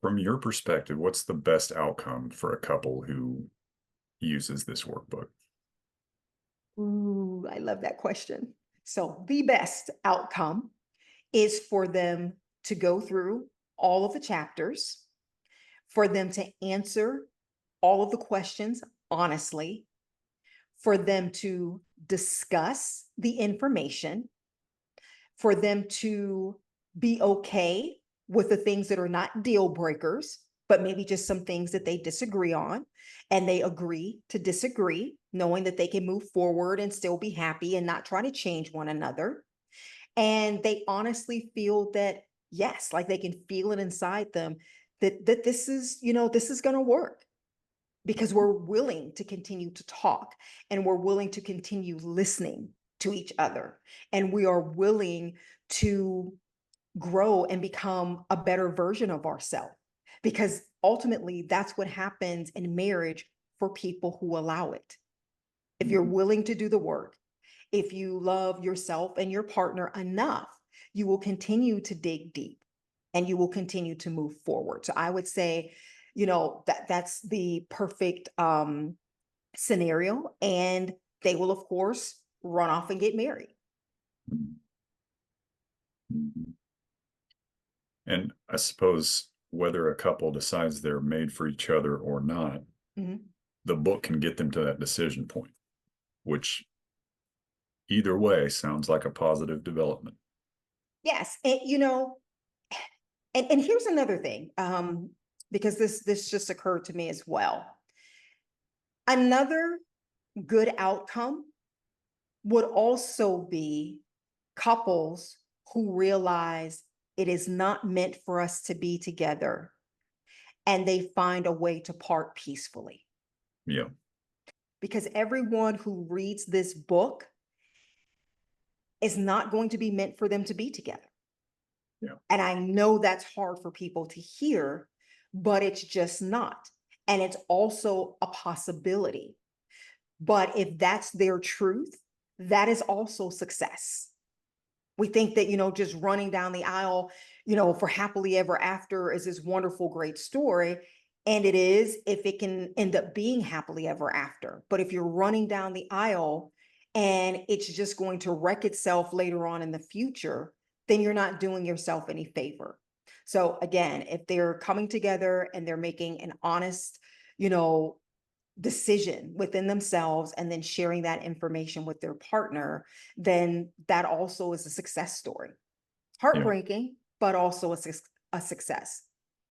From your perspective, what's the best outcome for a couple who uses this workbook? Ooh, I love that question. So, the best outcome is for them to go through all of the chapters, for them to answer all of the questions honestly, for them to discuss the information, for them to be okay with the things that are not deal breakers, but maybe just some things that they disagree on. And they agree to disagree, knowing that they can move forward and still be happy and not try to change one another. And they honestly feel that, yes, like they can feel it inside them that this is, this is going to work because we're willing to continue to talk and we're willing to continue listening to each other and we are willing to grow and become a better version of ourselves because ultimately that's what happens in marriage for people who allow it. If you're Mhm. willing to do the work, if you love yourself and your partner enough, you will continue to dig deep and you will continue to move forward. So I would say, that's the perfect scenario. And they will, of course, run off and get married. Mhm. Mhm. And I suppose whether a couple decides they're made for each other or not, Mhm. the book can get them to that decision point, which either way sounds like a positive development. Yes. And here's another thing, because this just occurred to me as well. Another good outcome would also be couples who realize it is not meant for us to be together and they find a way to part peacefully. Yeah. Because everyone who reads this book is not going to be meant for them to be together. Yeah. And I know that's hard for people to hear, but it's just not. And it's also a possibility. But if that's their truth, that is also success. We think that, just running down the aisle, for happily ever after is this wonderful, great story. And it is if it can end up being happily ever after. But if you're running down the aisle and it's just going to wreck itself later on in the future, then you're not doing yourself any favor. So again, if they're coming together and they're making an honest, you know, decision within themselves and then sharing that information with their partner, then that also is a success story. Yeah. Heartbreaking, but also a success.